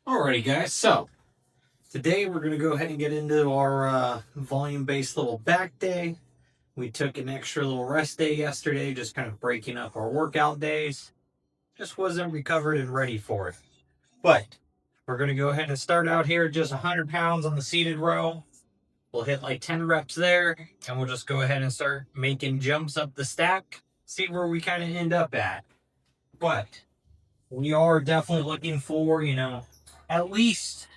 Alrighty guys, so today we're going to go ahead and get into our volume-based little back day. We took an extra little rest day yesterday, just kind of breaking up our workout days. Just wasn't recovered and ready for it. But we're going to go ahead and start out here just 100 pounds on the seated row. We'll hit like 10 reps there, and we'll just go ahead and start making jumps up the stack, see where we kind of end up at. But we are definitely looking for, at least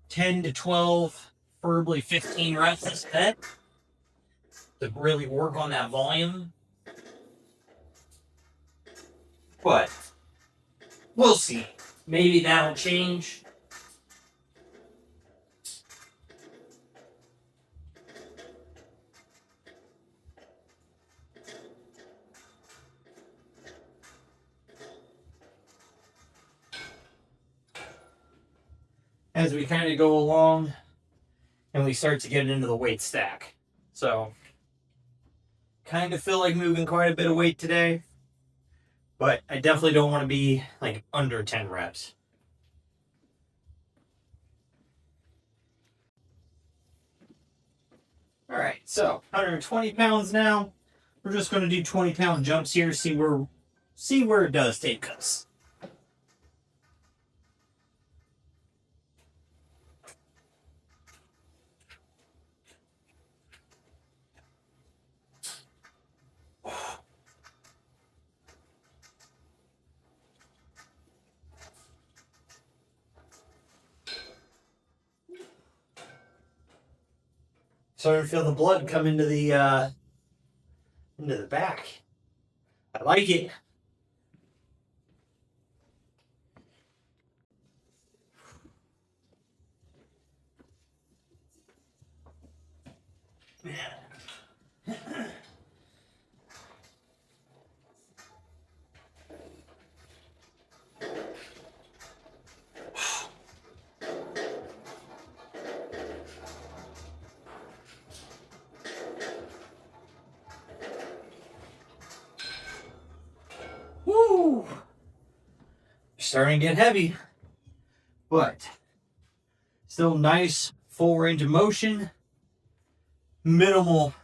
10 to 12, preferably 15 reps a set to really work on that volume. But we'll see. Maybe that'll change. As we kind of go along and we start to get into the weight stack. So, kind of feel like moving quite a bit of weight today, but I definitely don't want to be like under 10 reps. All right, so 120 pounds now. We're just going to do 20-pound jumps here, see where it does take us. Starting to feel the blood come into the back. I like it. Woo! Starting to get heavy, but still nice, full range of motion, minimal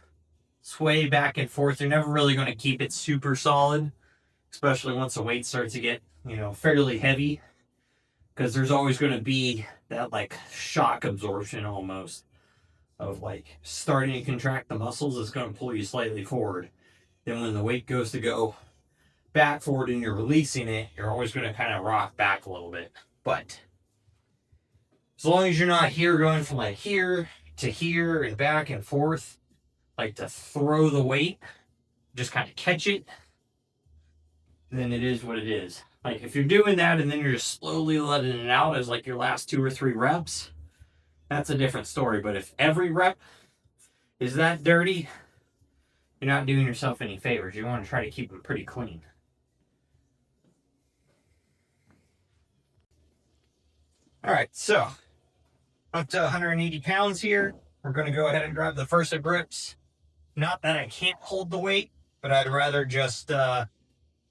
sway back and forth. You're never really going to keep it super solid, especially once the weight starts to get, fairly heavy, because there's always going to be that like shock absorption almost of like starting to contract the muscles is going to pull you slightly forward. Then when the weight goes to go back forward and you're releasing it, you're always going to kind of rock back a little bit. But as long as you're not here going from like here to here and back and forth, like to throw the weight, just kind of catch it, then it is what it is. Like if you're doing that and then you're just slowly letting it out as like your last 2 or 3 reps, that's a different story. But if every rep is that dirty, you're not doing yourself any favors. You want to try to keep them pretty clean. All right, so up to 180 pounds here. We're going to go ahead and grab the first of grips. Not that I can't hold the weight, but I'd rather just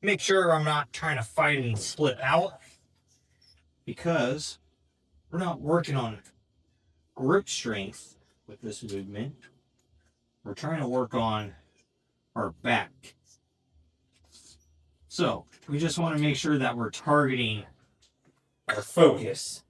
make sure I'm not trying to fight and split out, because we're not working on grip strength with this movement. We're trying to work on our back. So we just want to make sure that we're targeting our focus.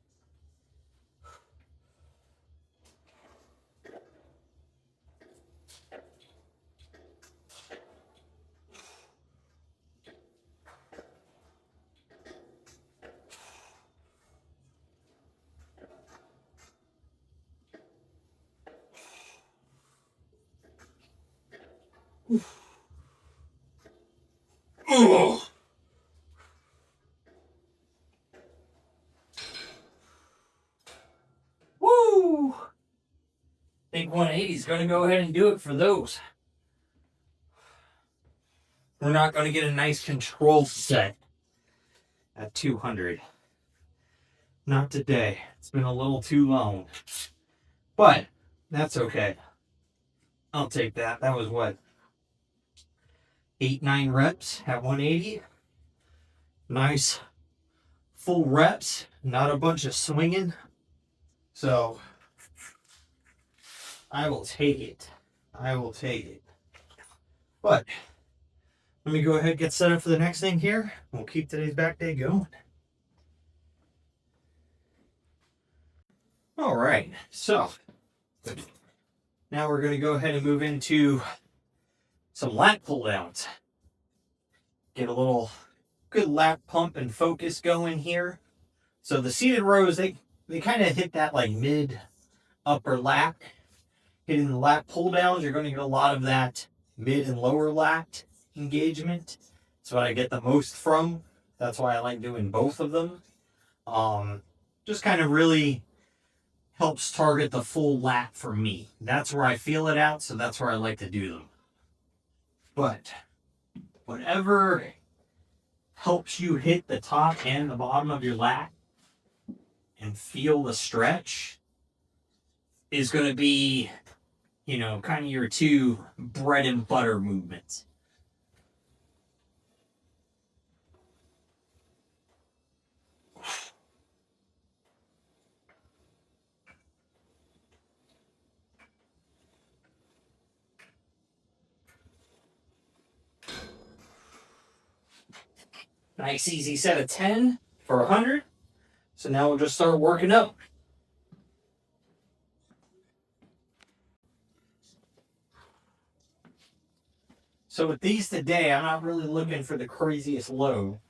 Oh. Woo! I think 180 is going to go ahead and do it for those. We're not going to get a nice controlled set at 200. Not today. It's been a little too long. But that's okay. I'll take that. That was what? 8-9 reps at 180. Nice full reps, not a bunch of swinging. So I will take it. I will take it. But let me go ahead and get set up for the next thing here. We'll keep today's back day going. All right, so now we're going to go ahead and move into some lat pull downs. Get a little good lat pump and focus going here. So the seated rows, they kind of hit that like mid upper lat. Hitting the lat pull downs, you're going to get a lot of that mid and lower lat engagement. That's what I get the most from. That's why I like doing both of them. Just kind of really helps target the full lat for me. That's where I feel it out, so that's where I like to do them. But whatever helps you hit the top and the bottom of your lat and feel the stretch is going to be, you know, kind of your two bread and butter movements. Nice easy set of 10 for 100. So now we'll just start working up. So with these today, I'm not really looking for the craziest load.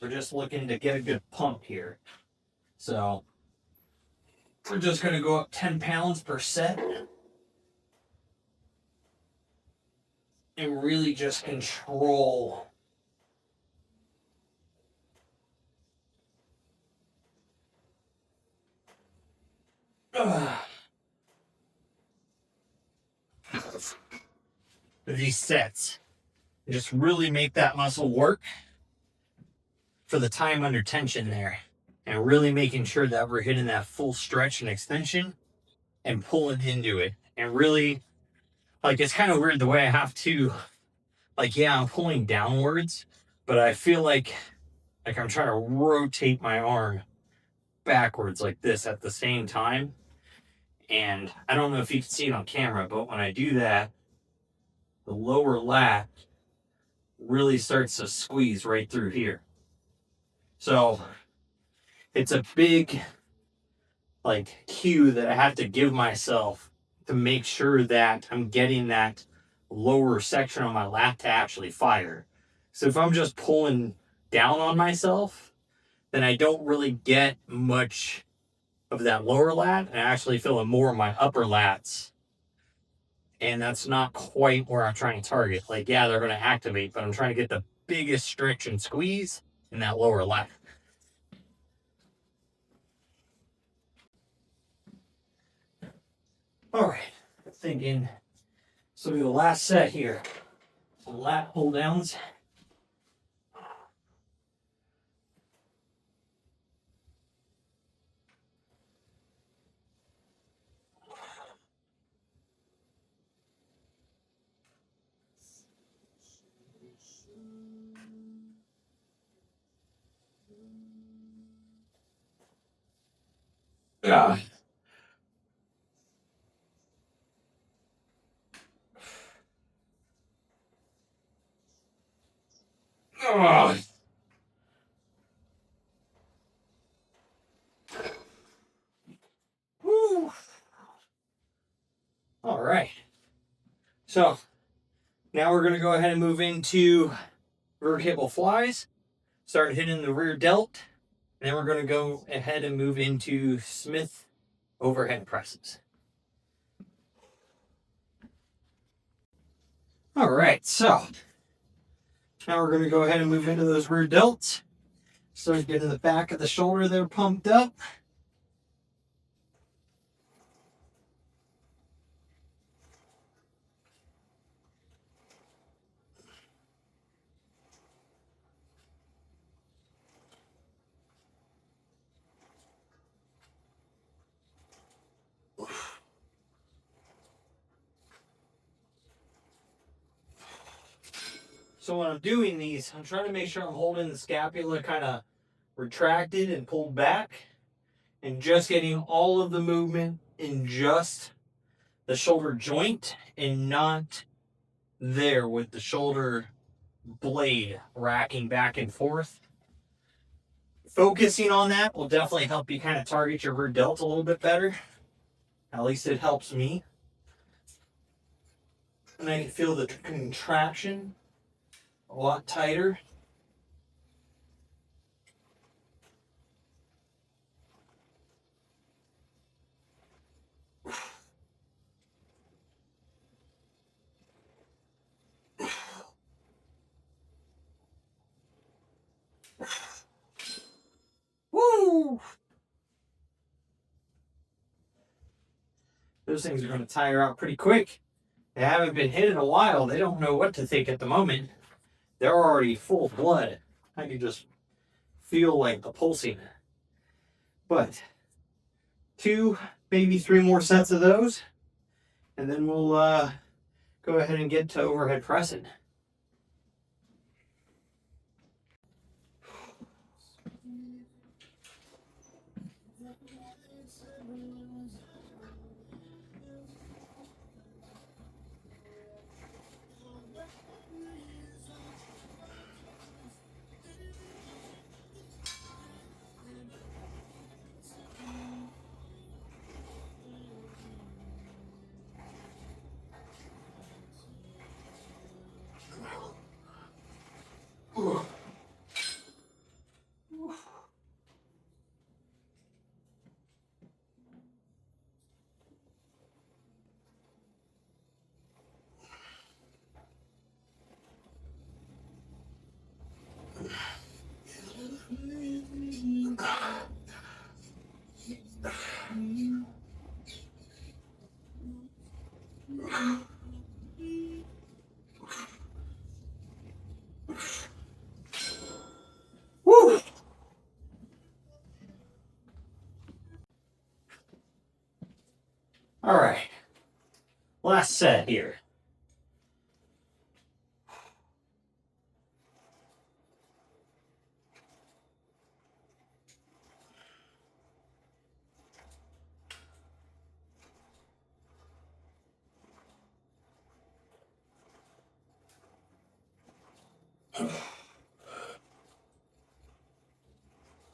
We're just looking to get a good pump here. So we're just going to go up 10 pounds per set. And really just control these sets. Just really make that muscle work for the time under tension there. And really making sure that we're hitting that full stretch and extension and pulling into it. And really, like, it's kind of weird the way I have to, like, yeah, I'm pulling downwards, but I feel like I'm trying to rotate my arm backwards like this at the same time. And I don't know if you can see it on camera, but when I do that, the lower lat really starts to squeeze right through here. So it's a big, like, cue that I have to give myself to make sure that I'm getting that lower section on my lat to actually fire. So if I'm just pulling down on myself, then I don't really get much of that lower lat. I actually feel it more in my upper lats. And that's not quite where I'm trying to target. Like, yeah, they're going to activate, but I'm trying to get the biggest stretch and squeeze in that lower lat. All right, thinking, so the last set here, some lat pull downs. Ah. Oh. Woo. All right. So now we're going to go ahead and move into rear cable flies. Start hitting the rear delt. And then we're going to go ahead and move into Smith overhead presses. All right. So now we're going to go ahead and move into those rear delts. Start getting the back of the shoulder there pumped up. So when I'm doing these, I'm trying to make sure I'm holding the scapula kind of retracted and pulled back, and just getting all of the movement in just the shoulder joint and not there with the shoulder blade racking back and forth. Focusing on that will definitely help you kind of target your rear delt a little bit better. At least it helps me. And I can feel the contraction a lot tighter. Woo! Those things are going to tire out pretty quick. They haven't been hit in a while. They don't know what to think at the moment. They're already full of blood. I can just feel like the pulsing. But 2, maybe 3 more sets of those, and then we'll go ahead and get to overhead pressing. Woo! All right, last set here.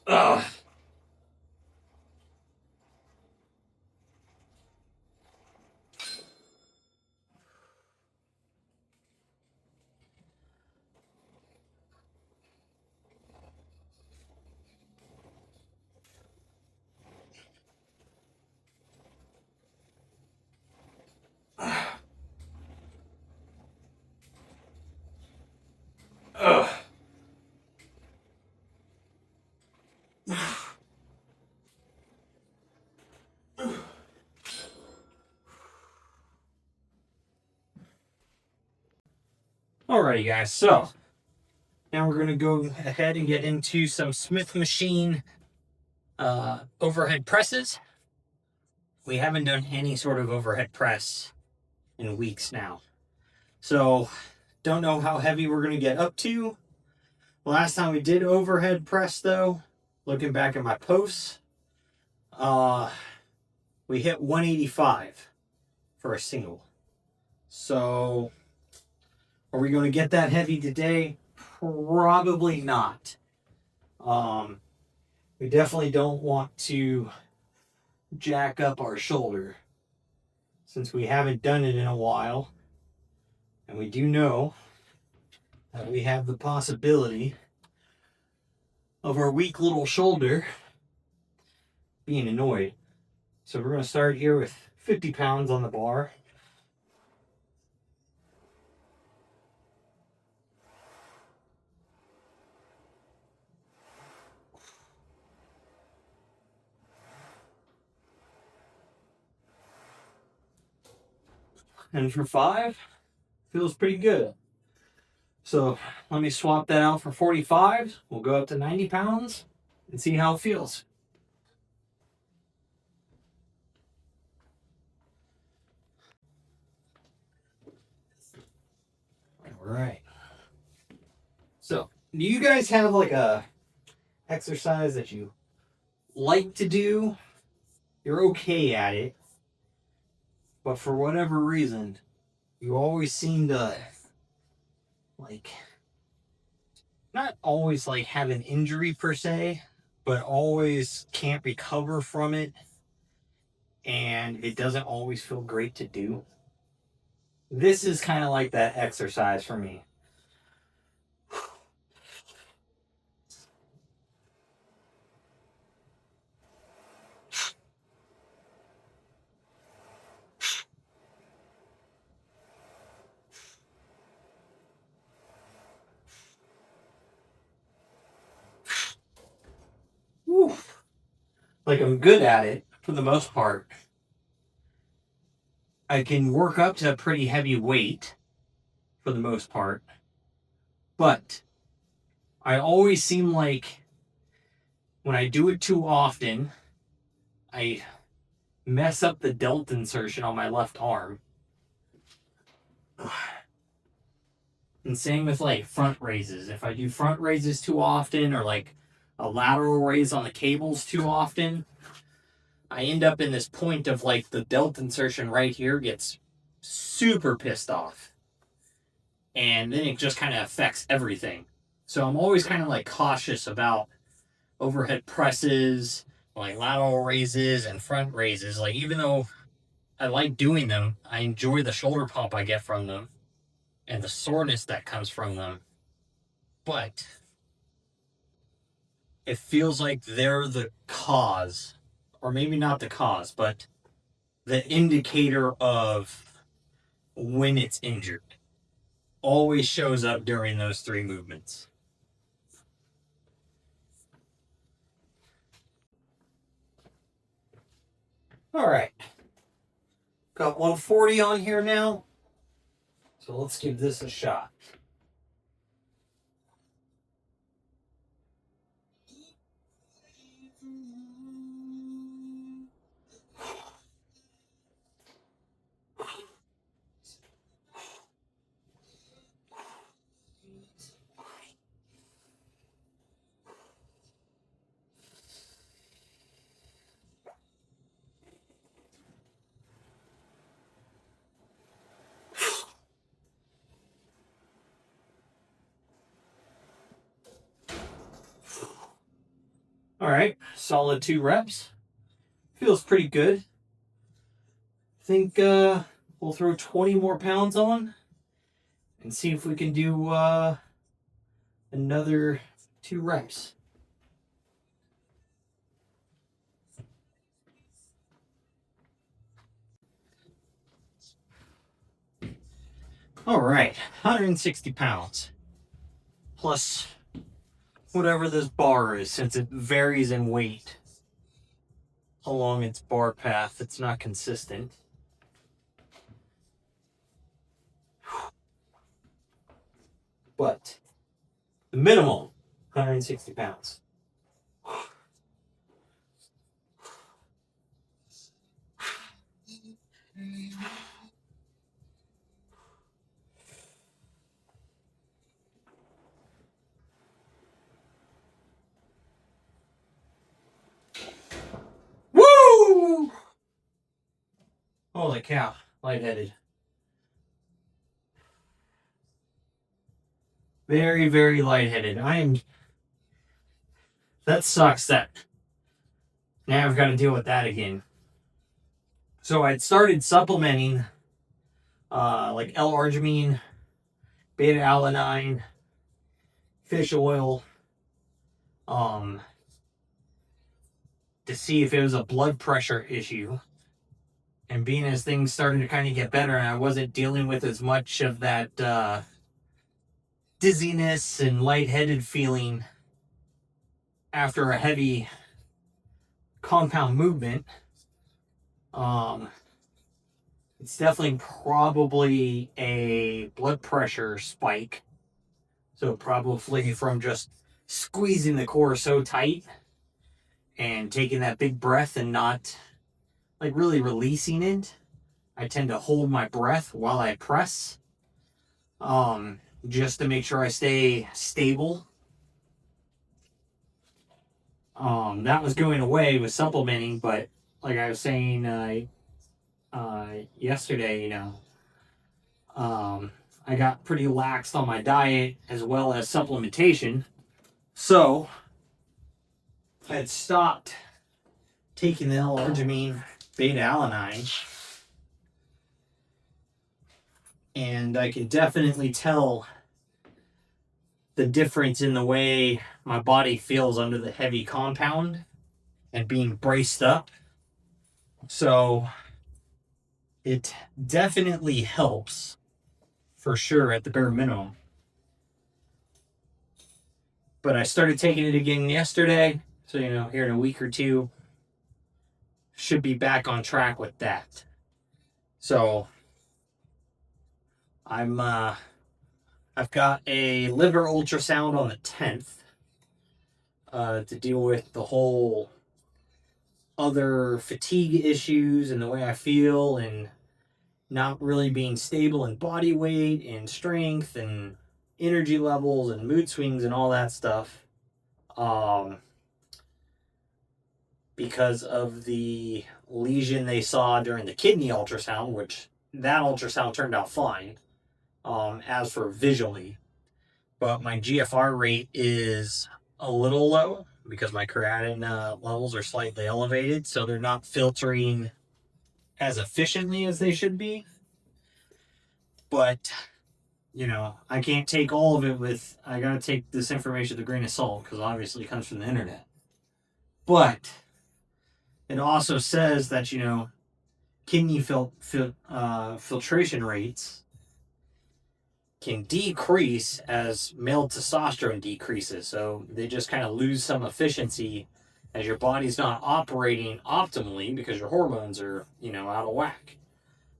Ugh. Ugh. Alrighty guys, so now we're going to go ahead and get into some Smith Machine overhead presses. We haven't done any sort of overhead press in weeks now. So don't know how heavy we're going to get up to. Last time we did overhead press though, looking back at my posts, we hit 185 for a single. So are we going to get that heavy today? Probably not. We definitely don't want to jack up our shoulder since we haven't done it in a while. And we do know that we have the possibility of our weak little shoulder being annoyed. So we're going to start here with 50 pounds on the bar. And for 5, feels pretty good. So let me swap that out for 45. We'll go up to 90 pounds and see how it feels. All right. So do you guys have like a exercise that you like to do, you're okay at it, but for whatever reason, you always seem to, like, not always like have an injury per se, but always can't recover from it, and it doesn't always feel great to do. This is kind of like that exercise for me. Woo. Like, I'm good at it for the most part. I can work up to a pretty heavy weight for the most part, but I always seem like when I do it too often, I mess up the delt insertion on my left arm. And same with like front raises. If I do front raises too often, or like a lateral raise on the cables too often, I end up in this point of like the delt insertion right here gets super pissed off. And then it just kind of affects everything. So I'm always kind of like cautious about overhead presses, like lateral raises and front raises. Like, even though I like doing them, I enjoy the shoulder pump I get from them and the soreness that comes from them. But it feels like they're the cause, or maybe not the cause, but the indicator of when it's injured. Always shows up during those 3 movements. All right. Got 140 on here now. So let's give this a shot. All right, solid 2 reps. Feels pretty good. I think we'll throw 20 more pounds on and see if we can do another 2 reps. All right, 160 pounds plus whatever this bar is, since it varies in weight along its bar path. It's not consistent. But the minimum, 160 pounds. Woo! Holy cow, lightheaded. Very, very lightheaded. That sucks that now I've got to deal with that again. So I'd started supplementing like L-arginine, beta-alanine, fish oil, to see if it was a blood pressure issue. And being as things started to kind of get better and I wasn't dealing with as much of that dizziness and lightheaded feeling after a heavy compound movement, it's definitely probably a blood pressure spike. So probably from just squeezing the core so tight and taking that big breath and not like really releasing it. I tend to hold my breath while I press, just to make sure I stay stable. That was going away with supplementing, but like I was saying yesterday, I got pretty laxed on my diet as well as supplementation. So I had stopped taking the L-arginine beta-alanine, and I can definitely tell the difference in the way my body feels under the heavy compound and being braced up. So it definitely helps, for sure, at the bare minimum. But I started taking it again yesterday, so here in a week or two, should be back on track with that. So I've got a liver ultrasound on the 10th to deal with the whole other fatigue issues and the way I feel and not really being stable in body weight and strength and energy levels and mood swings and all that stuff. Because of the lesion they saw during the kidney ultrasound, which that ultrasound turned out fine, as for visually. But my GFR rate is a little low because my creatinine levels are slightly elevated, so they're not filtering as efficiently as they should be. But, I can't take all of it I gotta take this information with a grain of salt because obviously it comes from the internet. But it also says that, kidney filtration rates can decrease as male testosterone decreases. So they just kind of lose some efficiency as your body's not operating optimally because your hormones are, out of whack.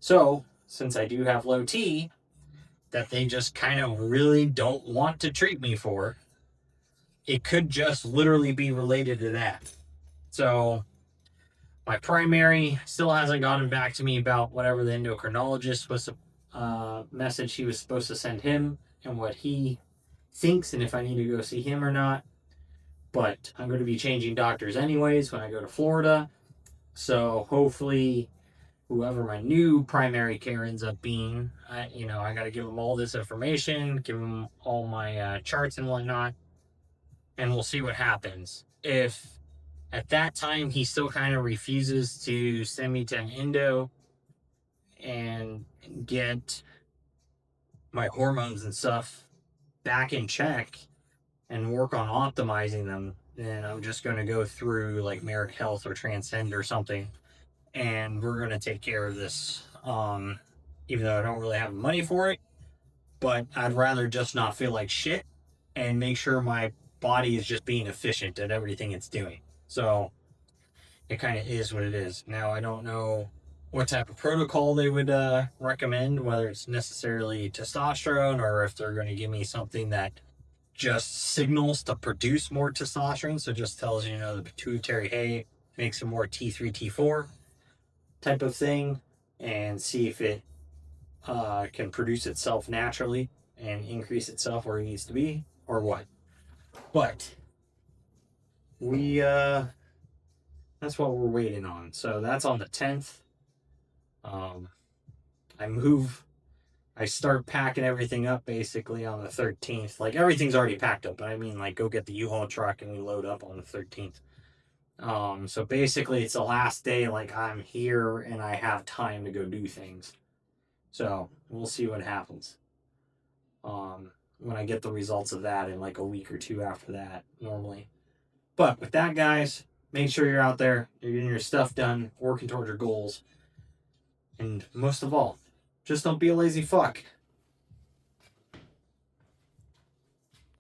So since I do have low T, that they just kind of really don't want to treat me for, it could just literally be related to that. So my primary still hasn't gotten back to me about whatever the endocrinologist was message he was supposed to send him and what he thinks and if I need to go see him or not. But I'm going to be changing doctors anyways when I go to Florida. So hopefully whoever my new primary care ends up being, I got to give him all this information, give him all my charts and whatnot, and we'll see what happens. If at that time he still kind of refuses to send me to an endo and get my hormones and stuff back in check and work on optimizing them, then I'm just going to go through like Merrick Health or Transcend or something, and we're going to take care of this. Even though I don't really have money for it, but I'd rather just not feel like shit and make sure my body is just being efficient at everything it's doing. So it kind of is what it is. Now, I don't know what type of protocol they would recommend, whether it's necessarily testosterone or if they're going to give me something that just signals to produce more testosterone. So it just tells the pituitary, hey, make some more T3, T4 type of thing and see if it can produce itself naturally and increase itself where it needs to be or what. But that's what we're waiting on. So that's on the 10th. I start packing everything up basically on the 13th. Like everything's already packed up, but I mean like go get the U-Haul truck and we load up on the 13th. So basically it's the last day like I'm here and I have time to go do things. So we'll see what happens. When I get the results of that in like a week or two after that normally. But with that, guys, make sure you're out there, you're getting your stuff done, working towards your goals. And most of all, just don't be a lazy fuck.